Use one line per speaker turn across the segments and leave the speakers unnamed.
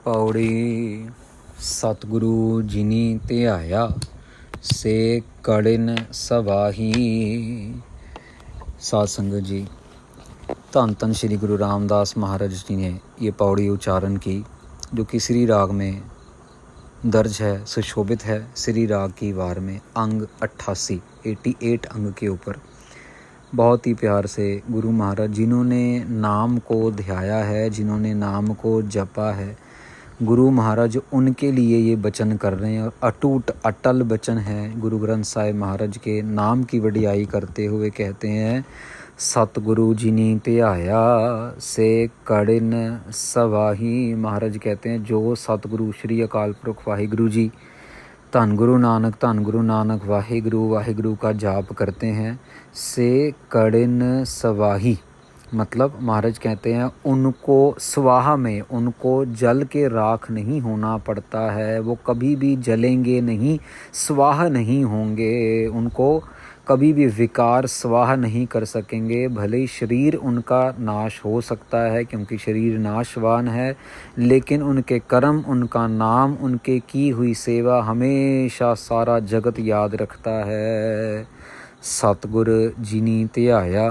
पौड़ी सतगुरु जिनी ਧਿਆਇਆ से कड़िन सवाही। साध संगत जी, धन धन श्री गुरु रामदास महाराज जी ने ये पौड़ी उच्चारण की, जो कि श्री राग में दर्ज है, सुशोभित है। श्री राग की वार में अंग 88 अंग के ऊपर बहुत ही प्यार से गुरु महाराज, जिन्होंने नाम को ध्याया है, जिन्होंने नाम को जपा है, गुरु महाराज उनके लिए ये वचन कर रहे हैं। और अटूट अटल वचन है गुरु ग्रंथ साहिब महाराज के नाम की वडियाई करते हुए कहते हैं, सतगुरु जिनी ਧਿਆਇਆ से कड़िन सवाही। महाराज कहते हैं, जो सतगुरु श्री अकाल पुरख वाहिगुरु जी, धन गुरु नानक वाहिगुरु वाहिगुरु का जाप करते हैं, से कड़िन सवाही, मतलब महाराज कहते हैं उनको स्वाहा में, उनको जल के राख नहीं होना पड़ता है। वो कभी भी जलेंगे नहीं, स्वाहा नहीं होंगे, उनको कभी भी विकार स्वाहा नहीं कर सकेंगे। भले ही शरीर उनका नाश हो सकता है, क्योंकि शरीर नाशवान है, लेकिन उनके कर्म, उनका नाम, उनके की हुई सेवा हमेशा सारा जगत याद रखता है। सतगुर जिनी ਧਿਆਇਆ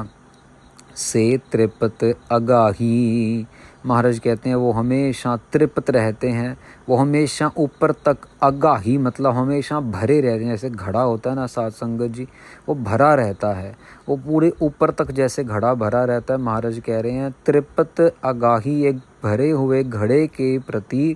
से तृप्त अगाही। महाराज कहते हैं वो हमेशा तृप्त रहते हैं, वो हमेशा ऊपर तक अगाही, मतलब हमेशा भरे रहते हैं। जैसे घड़ा होता है ना साध संगत जी, वो भरा रहता है, वो पूरे ऊपर तक जैसे घड़ा भरा रहता है। महाराज कह रहे हैं तृप्त अगाही, एक भरे हुए घड़े के प्रति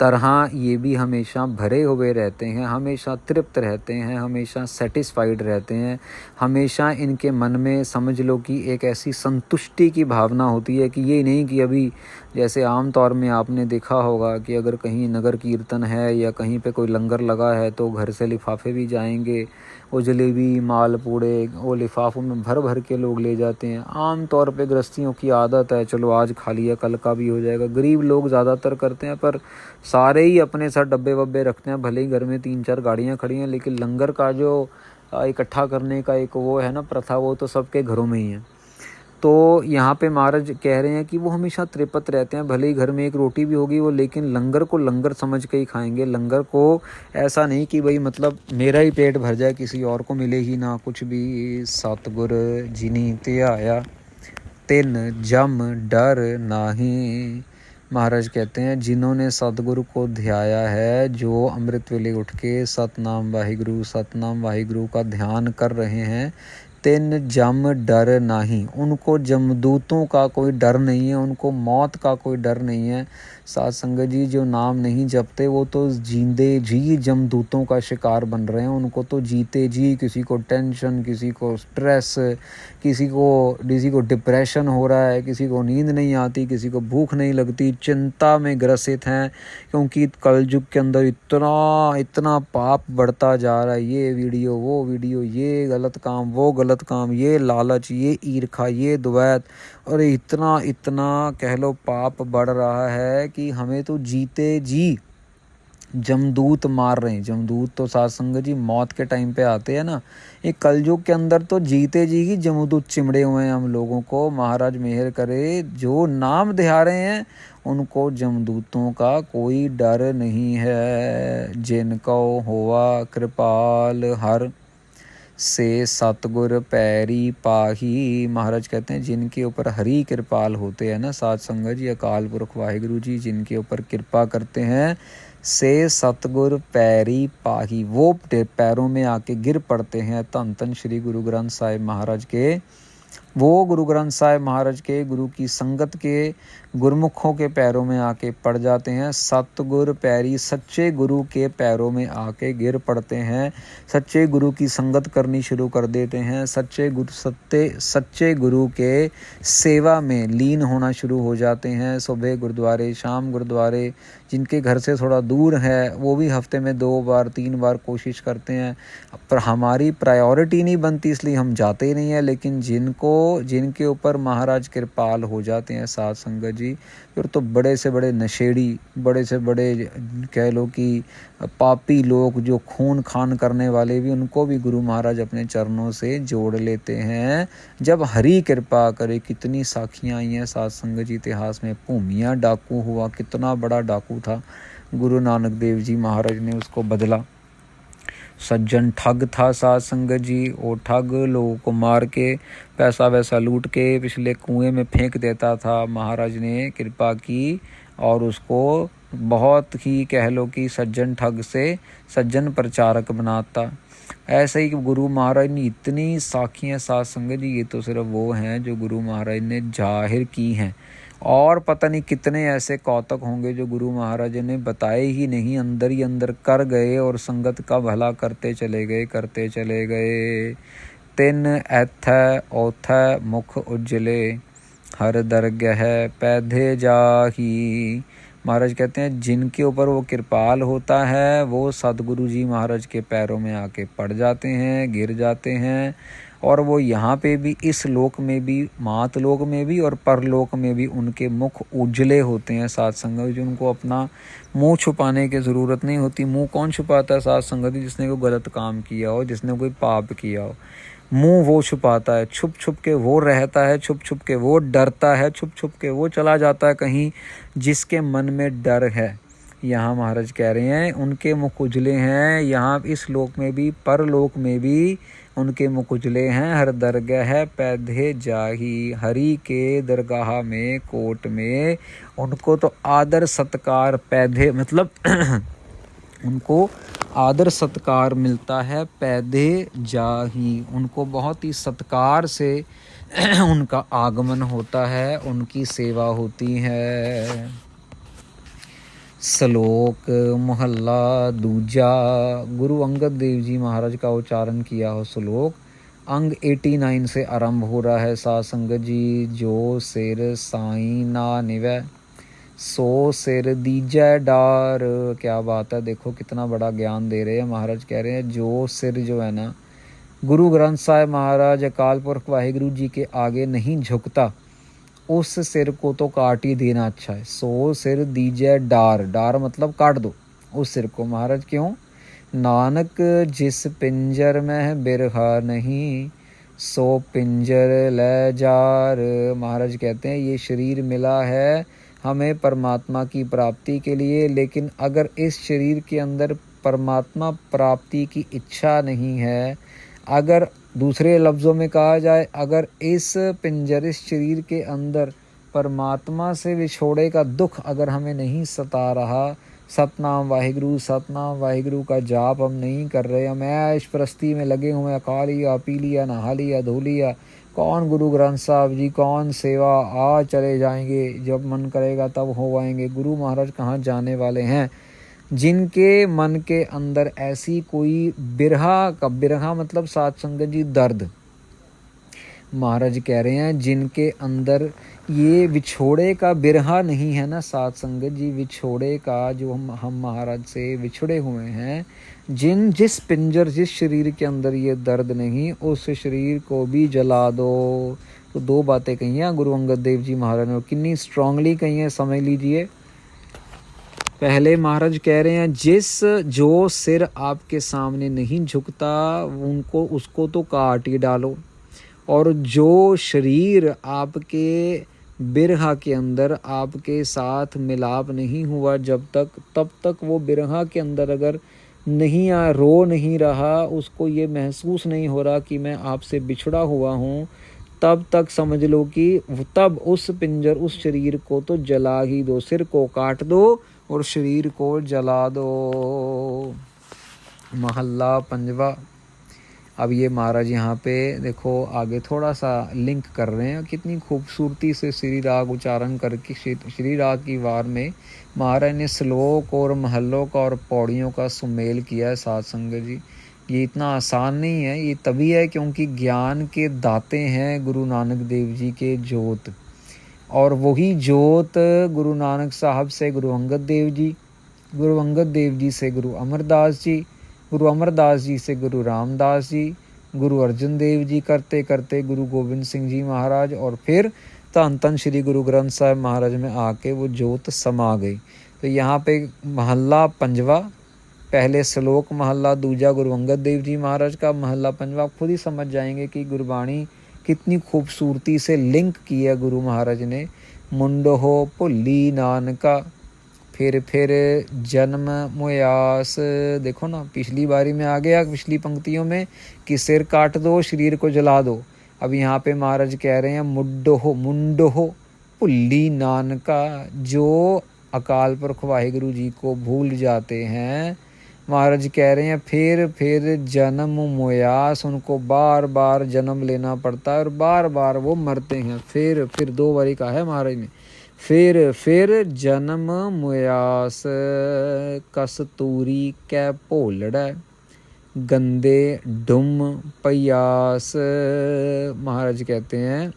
तरह ये भी हमेशा भरे हुए रहते हैं, हमेशा तृप्त रहते हैं, हमेशा सेटिस्फाइड रहते हैं। हमेशा इनके मन में समझ लो कि एक ऐसी संतुष्टि की भावना होती है कि ये नहीं कि अभी जैसे आम तौर में आपने देखा होगा कि अगर कहीं नगर कीर्तन है या कहीं पे कोई लंगर लगा है तो घर से लिफाफे भी जाएंगे, वो जलेबी माल पूड़े वो लिफाफों में भर भर के लोग ले जाते हैं। आम तौर पे गृहस्थियों की आदत है, चलो आज खा लिया कल का भी हो जाएगा। गरीब लोग ज़्यादातर करते हैं, पर सारे ही अपने साथ डब्बे वब्बे रखते हैं। भले ही घर में 3-4 गाड़ियाँ खड़ी हैं, लेकिन लंगर का जो इकट्ठा करने का एक वो है ना प्रथा, वो तो सबके घरों में ही है। तो यहाँ पे महाराज कह रहे हैं कि वो हमेशा तृप्त रहते हैं। भले ही घर में एक रोटी भी होगी वो, लेकिन लंगर को लंगर समझ के ही खाएंगे। लंगर को ऐसा नहीं कि भाई मतलब मेरा ही पेट भर जाए, किसी और को मिले ही ना कुछ भी। सतगुर जिनी ਧਿਆਇਆ तिन जम डर नाही। महाराज कहते हैं जिन्होंने सतगुरु को ध्याया है, जो अमृत वेले उठ के सतनाम वाहिगुरु का ध्यान कर रहे हैं, तिन जम डर नाही, उनको जमदूतों का कोई डर नहीं है, उनको मौत का कोई डर नहीं है। साध संगत जी, जो नाम नहीं जपते वो तो जींदे जी जमदूतों का शिकार बन रहे हैं। उनको तो जीते जी किसी को टेंशन, किसी को स्ट्रेस, किसी को डिप्रेशन हो रहा है, किसी को नींद नहीं आती, किसी को भूख नहीं लगती, चिंता में ग्रसित हैं, क्योंकि कलयुग के अंदर इतना पाप बढ़ता जा रहा है। ये वीडियो वो वीडियो, ये गलत काम वो गलत काम, ये लालच, ये ईर्खा, ये द्वैत, और इतना कह लो पाप बढ़ रहा है कि हमें तो जीते जी जमदूत मार रहे हैं। जमदूत तो साध संगत जी मौत के टाइम पे आते हैं ना, ये कलयुग के अंदर तो जीते जी ही जमदूत चिमड़े हुए हैं हम लोगों को। महाराज मेहर करे, जो नाम ध्या रहे हैं उनको जमदूतों का कोई डर नहीं है। जिनको होवा कृपाल हर से सतगुर पैरी पाही। महाराज कहते हैं जिनके ऊपर हरि कृपाल होते हैं ना साध संगत जी, अकाल पुरख वाहिगुरु जी जिनके ऊपर कृपा करते हैं, से सतगुर पैरी पाही, वो पैरों में आके गिर पड़ते हैं। धन धन श्री गुरु ग्रंथ साहिब महाराज के, वो गुरु ग्रंथ साहिब महाराज के गुरु की संगत के गुरमुखों के पैरों में आके पड़ जाते हैं। सतगुर पैरी, सच्चे गुरु के पैरों में आके गिर पड़ते हैं, सच्चे गुरु की संगत करनी शुरू कर देते हैं, सच्चे गुरु के सेवा में लीन होना शुरू हो जाते हैं। सुबह गुरुद्वारे, शाम गुरुद्वारे, जिनके घर से थोड़ा दूर है वो भी हफ्ते में 2-3 बार कोशिश करते हैं, पर हमारी प्रायोरिटी नहीं बनती इसलिए हम जाते ही नहीं हैं। लेकिन जिनको जिनके ऊपर महाराज कृपाल हो जाते हैं साध संगत जी, फिर तो बड़े से बड़े नशेड़ी, बड़े से बड़े कह लो कि पापी लोग जो खून खान करने वाले भी, उनको भी गुरु महाराज अपने चरणों से जोड़ लेते हैं जब हरि कृपा करे। कितनी साखियाँ आई हैं साध संगत जी इतिहास में। भूमिया डाकू हुआ, कितना बड़ा डाकू था, गुरु नानक देव जी महाराज ने उसको बदला। सज्जन ठग था साध संगत जी, वो ठग लोगों को मार के पैसा वैसा लूट के पिछले कुएं में फेंक देता था। महाराज ने कृपा की और उसको बहुत ही कह लो कि सज्जन ठग से सज्जन प्रचारक बनाता। ऐसे ही गुरु महाराज ने इतनी साखियाँ साध संगत जी, ये तो सिर्फ वो हैं जो गुरु महाराज ने जाहिर की हैं, और पता नहीं कितने ऐसे कौतक होंगे जो गुरु महाराज ने बताए ही नहीं, अंदर ही अंदर कर गए और संगत का भला करते चले गए, करते चले गए। तिन ऐथै ओथै मुख उज्जले, हर दरगह पैधे जाही। महाराज कहते हैं जिनके ऊपर वो कृपाल होता है वो सदगुरु जी महाराज के पैरों में आके पड़ जाते हैं, गिर जाते हैं, और वो यहाँ पे भी, इस लोक में भी, मातलोक में भी और परलोक में भी उनके मुख उज्जले होते हैं साध संगत जी। उनको अपना मुंह छुपाने की ज़रूरत नहीं होती। मुंह कौन छुपाता है साध संगत जी? जिसने कोई गलत काम किया हो, जिसने कोई पाप किया हो, मुंह वो छुपाता है। छुप छुप के वो रहता है, छुप छुप के वो डरता है, छुप छुप के वो चला जाता है कहीं जिसके मन में डर है। यहाँ महाराज कह रहे हैं उनके मुख उजले हैं, यहाँ इस लोक में भी परलोक में भी उनके मुख उजले हैं। हर दरगाह पैधे जाही, हरि के दरगाह में, कोट में उनको तो आदर सत्कार, पैधे मतलब उनको आदर सत्कार मिलता है। पैधे जाही, उनको बहुत ही सत्कार से उनका आगमन होता है, उनकी सेवा होती है। श्लोक मोहल्ला दूजा, गुरु अंगद देव जी महाराज का उच्चारण किया हो श्लोक। अंग 89 से आरंभ हो रहा है साध संगत जी। जो सिर साईं ना निवै, सो सिर दीजै डार। क्या बात है, देखो कितना बड़ा ज्ञान दे रहे हैं महाराज। कह रहे हैं जो सिर जो है ना, गुरु ग्रंथ साहिब महाराज अकाल पुरख वाहिगुरु जी के आगे नहीं झुकता, उस सिर को तो काट ही देना अच्छा है। सो सिर दीजै डार, डार मतलब काट दो उस सिर को। महाराज क्यों? नानक जिस पिंजर में बिरहा नहीं, सो पिंजर ले जार। महाराज कहते हैं ये शरीर मिला है हमें परमात्मा की प्राप्ति के लिए, लेकिन अगर इस शरीर के अंदर परमात्मा प्राप्ति की इच्छा नहीं है, अगर दूसरे लफ्ज़ों में कहा जाए, अगर इस पिंजर, इस शरीर के अंदर परमात्मा से विछोड़े का दुख अगर हमें नहीं सता रहा, सतनाम वाहिगुरु का जाप हम नहीं कर रहे, हम ऐश प्रस्ती में लगे हुए हैं, खा लिया, पी लिया, नहा लिया, धो लिया, कौन गुरु ग्रंथ साहब जी, कौन सेवा, आ चले जाएंगे, जब मन करेगा तब हो आएंगे। गुरु महाराज कहाँ जाने वाले हैं? जिनके मन के अंदर ऐसी कोई बिरहा मतलब साध संगत जी दर्द, महाराज कह रहे हैं जिनके अंदर ये विछोड़े का बिरहा नहीं है ना साध संगत जी, विछोड़े का जो हम महाराज से विछड़े हुए हैं, जिस पिंजर, जिस शरीर के अंदर ये दर्द नहीं, उस शरीर को भी जला दो। तो दो बातें कही हैं गुरु अंगद देव जी महाराज ने, कितनी स्ट्रांगली कही हैं, समझ लीजिए। पहले महाराज कह रहे हैं जो सिर आपके सामने नहीं झुकता उसको तो काट ही डालो, और जो शरीर आपके बिरहा के अंदर आपके साथ मिलाप नहीं हुआ तब तक वो बिरहा के अंदर अगर नहीं रो नहीं रहा, उसको ये महसूस नहीं हो रहा कि मैं आपसे बिछड़ा हुआ हूँ, तब तक समझ लो कि तब उस पिंजर, उस शरीर को तो जला ही दो, सिर को काट दो और शरीर को जला दो। महल्ला पंजवा। अब ये महाराज यहाँ पे देखो आगे थोड़ा सा लिंक कर रहे हैं, कितनी खूबसूरती से श्री राग उच्चारण करके श्री राग की वार में महाराज ने श्लोक और महलों का और पौड़ियों का सुमेल किया है साध संगत जी। ये इतना आसान नहीं है, ये तभी है क्योंकि ज्ञान के दाते हैं गुरु नानक देव जी के जोत, और वही जोत गुरु नानक साहब से गुरु अंगद देव जी, गुरु अंगद देव जी से गुरु अमरदास जी, गुरु अमरदास जी से गुरु रामदास जी, गुरु अर्जन देव जी, करते करते गुरु गोबिंद सिंह जी महाराज, और फिर धन धन श्री गुरु ग्रंथ साहिब महाराज में आके वो जोत समा गई। तो यहाँ पे महला पंजवा, पहले श्लोक महला दूजा गुरु अंगद देव जी महाराज का, महला पंजवा। आप खुद ही समझ जाएंगे कि गुरबाणी कितनी खूबसूरती से लिंक किया गुरु महाराज ने। मुंडो हो भुल्ली नानका, फिर जन्म मोयास। देखो ना, पिछली बारी में आ गया, पिछली पंक्तियों में कि सिर काट दो, शरीर को जला दो। अब यहाँ पे महाराज कह रहे हैं मुंडो हो भुल्ली नानका, जो अकाल पुरख वाहिगुरु जी को भूल जाते हैं, महाराज कह रहे हैं फिर जन्म मोयास, उनको बार बार जन्म लेना पड़ता है और बार बार वो मरते हैं। फिर दो बारी कहा है महाराज ने, फिर जन्म मोयास, कस्तूरी कै भोलड़ा, गंदे डुम पयास। महाराज कहते हैं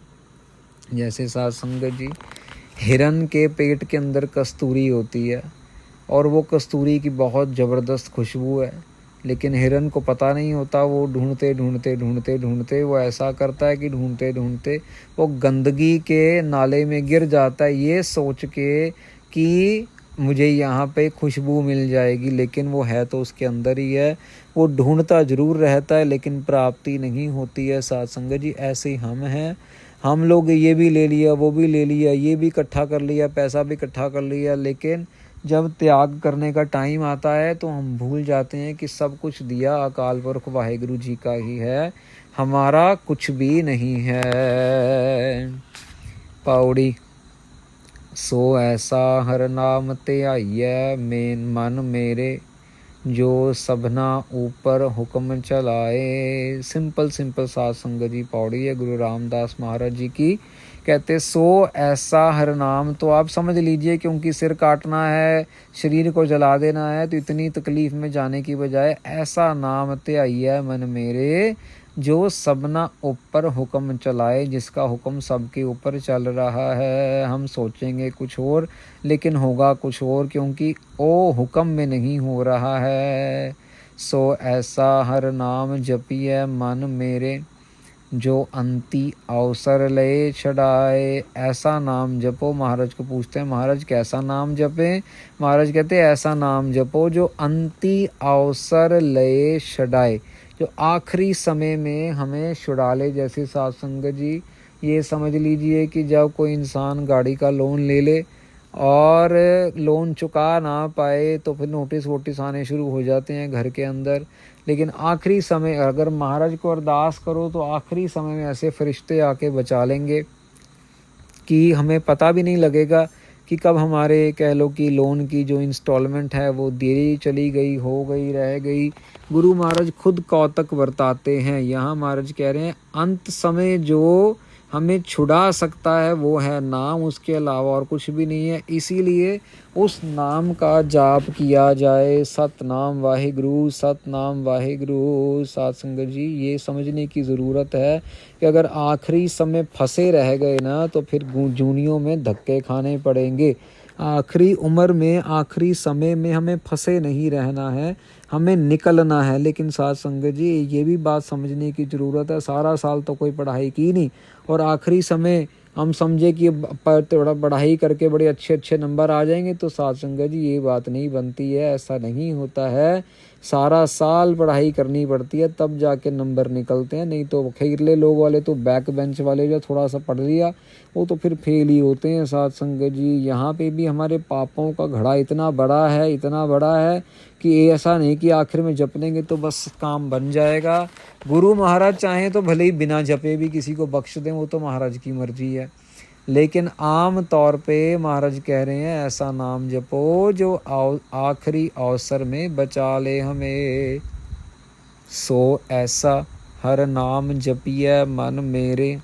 जैसे साध संगत जी, हिरन के पेट के अंदर कस्तूरी होती है और वो कस्तूरी की बहुत ज़बरदस्त खुशबू है, लेकिन हिरन को पता नहीं होता। वो ढूंढते वो ऐसा करता है कि ढूंढते वो गंदगी के नाले में गिर जाता है, ये सोच के कि मुझे यहाँ पे खुशबू मिल जाएगी, लेकिन वो है तो उसके अंदर ही है। वो ढूंढता ज़रूर रहता है लेकिन प्राप्ति नहीं होती है। साध संगत जी, ऐसे ही हम हैं। हम लोग ये भी ले लिया, वो भी ले लिया, ये भी इकट्ठा कर लिया, पैसा भी इकट्ठा कर लिया, लेकिन जब त्याग करने का टाइम आता है तो हम भूल जाते हैं कि सब कुछ दिया अकाल पुरख वाहिगुरु जी का ही है, हमारा कुछ भी नहीं है। पौड़ी सो ऐसा हर नाम ध्याइयै मन मेरे, जो सबना ऊपर हुक्म चलाए। सिंपल साध संगत जी पौड़ी है गुरु रामदास महाराज जी की। कहते सो ऐसा हर नाम, तो आप समझ लीजिए क्योंकि सिर काटना है, शरीर को जला देना है, तो इतनी तकलीफ में जाने की बजाय ऐसा नाम ध्याइयै मन मेरे, जो सबना ऊपर हुक्म चलाए, जिसका हुक्म सबके ऊपर चल रहा है। हम सोचेंगे कुछ और लेकिन होगा कुछ और, क्योंकि वो हुक्म में नहीं हो रहा है। सो ऐसा हर नाम जपिए मन मेरे, जो अंति अवसर ले छड़ाए। ऐसा नाम जपो। महाराज को पूछते हैं महाराज कैसा नाम जपे? महाराज कहते हैं ऐसा नाम जपो जो अंति अवसर ले छड़ाए, जो आखिरी समय में हमें छुड़ा ले। जैसे साध संगत जी ये समझ लीजिए कि जब कोई इंसान गाड़ी का लोन ले ले और लोन चुका ना पाए तो फिर नोटिस वोटिस आने शुरू हो जाते हैं घर के अंदर। लेकिन आखिरी समय अगर महाराज को अरदास करो तो आखिरी समय में ऐसे फरिश्ते आके बचा लेंगे कि हमें पता भी नहीं लगेगा कि कब हमारे कह लो कि लोन की जो इंस्टॉलमेंट है वो देरी चली गई, हो गई, रह गई। गुरु महाराज खुद कौतक बरताते हैं। यहाँ महाराज कह रहे हैं अंत समय जो हमें छुड़ा सकता है वो है नाम, उसके अलावा और कुछ भी नहीं है। इसीलिए उस नाम का जाप किया जाए। सतनाम वाहिगुरु, सतनाम वाहिगुरु। साध संगत जी ये समझने की ज़रूरत है कि अगर आखिरी समय फंसे रह गए ना तो फिर जूनियों में धक्के खाने पड़ेंगे। आखिरी उम्र में, आखिरी समय में हमें फंसे नहीं रहना है, हमें निकलना है। लेकिन साध संगत जी ये भी बात समझने की ज़रूरत है, सारा साल तो कोई पढ़ाई की नहीं और आखिरी समय हम समझे कि थोड़ा पढ़ाई करके बड़े अच्छे नंबर आ जाएंगे, तो साध संगत जी ये बात नहीं बनती है, ऐसा नहीं होता है। सारा साल पढ़ाई करनी पड़ती है तब जाके नंबर निकलते हैं। नहीं तो खैरले लोग वाले तो बैक बेंच वाले जो थोड़ा सा पढ़ लिया वो तो फिर फेल ही होते हैं। साध संगत जी यहाँ पे भी हमारे पापों का घड़ा इतना बड़ा है कि ऐसा नहीं कि आखिर में जप लेंगे तो बस काम बन जाएगा। गुरु महाराज चाहें तो भले ही बिना जपे भी किसी को बख्श दें, वो तो महाराज की मर्जी है। लेकिन आम तौर पे महाराज कह रहे हैं ऐसा नाम जपो जो आखिरी अवसर में बचा ले हमें। सो ऐसा हर नाम जपिए मन मेरे,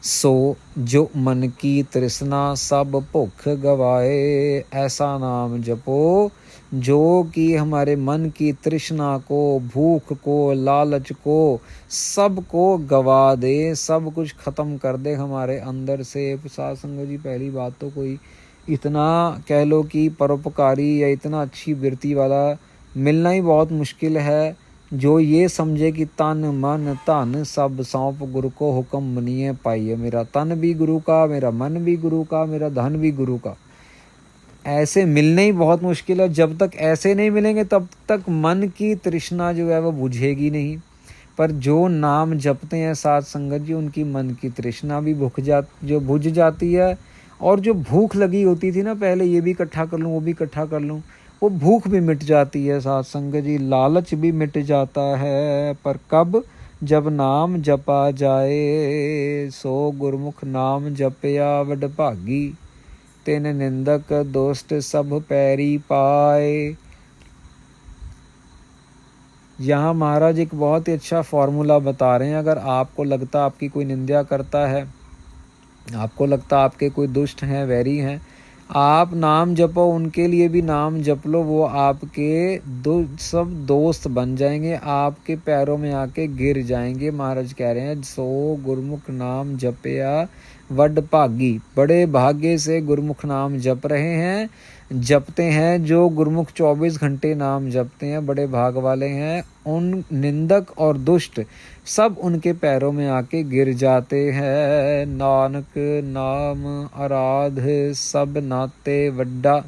सो जो मन की तृष्णा सब भुख गवाए। ऐसा नाम जपो जो कि हमारे मन की तृष्णा को, भूख को, लालच को, सब को गवा दे, सब कुछ ख़त्म कर दे हमारे अंदर से। साध संगत जी पहली बात तो कोई इतना कह लो कि परोपकारी या इतना अच्छी वृत्ति वाला मिलना ही बहुत मुश्किल है। जो ये समझे कि तन मन धन सब सौंप गुरु को हुक्म मनिए पाइए। मेरा तन भी गुरु का, मेरा मन भी गुरु का, मेरा धन भी गुरु का। ऐसे मिलने ही बहुत मुश्किल है। जब तक ऐसे नहीं मिलेंगे तब तक मन की तृष्णा जो है वो बुझेगी नहीं। पर जो नाम जपते हैं साथ संगत जी, उनकी मन की तृष्णा भी बुझ जाती है। और जो भूख लगी होती थी ना पहले, ये भी इकट्ठा कर लूँ वो भी इकट्ठा कर लूँ, वो भूख भी मिट जाती है साथ संगत जी। लालच भी मिट जाता है। पर कब? जब नाम जपा जाए। सो गुरमुख नाम जपया वड भागी, तिन निंदक दोस्त सब पैरी पाए। यहाँ महाराज एक बहुत ही अच्छा फॉर्मूला बता रहे हैं। अगर आपको लगता आपकी कोई निंदा करता है, आपको लगता आपके कोई दुष्ट हैं, वैरी हैं, आप नाम जपो, उनके लिए भी नाम जप लो। वो आपके सब दोस्त बन जाएंगे, आपके पैरों में आके गिर जाएंगे। महाराज कह रहे हैं सो गुरमुख नाम जपया वड भागी। बड़े भाग्य से गुरमुख नाम जप रहे हैं, जपते हैं। जो गुरमुख 24 घंटे नाम जपते हैं बड़े भाग वाले हैं। उन निंदक और दुष्ट सब उनके पैरों में आके गिर जाते हैं। नानक नाम आराध सब नाते वड्डा,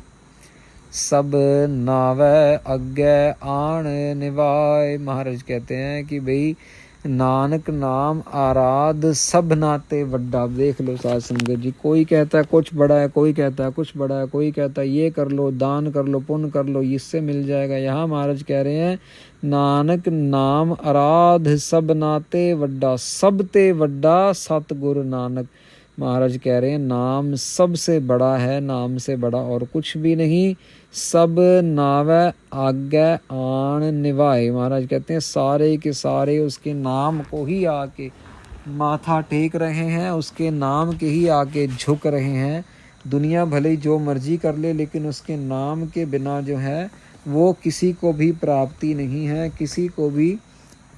सब नावै अग्गै आण निभाए। महाराज कहते हैं कि भाई नानक नाम आराध सब नाते वड्डा। देख लो साध संगत जी, कोई कहता है कुछ बड़ा है, कोई कहता है कुछ बड़ा है, कोई कहता है ये कर लो, दान कर लो, पुण्य कर लो, इससे मिल जाएगा। यहाँ महाराज कह रहे हैं नानक नाम आराध सब नाते वड्डा, सब ते वड्डा सतगुरु नानक। महाराज कह रहे हैं नाम सबसे बड़ा है, नाम से बड़ा और कुछ भी नहीं। सब नावै आगे आन निभाए। महाराज कहते हैं सारे के सारे उसके नाम को ही आके माथा टेक रहे हैं, उसके नाम के ही आके झुक रहे हैं। दुनिया भले जो मर्जी कर ले, लेकिन उसके नाम के बिना जो है वो किसी को भी प्राप्ति नहीं है, किसी को भी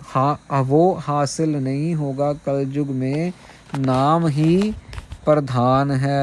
वो हासिल नहीं होगा। कलयुग में नाम ही प्रधान है।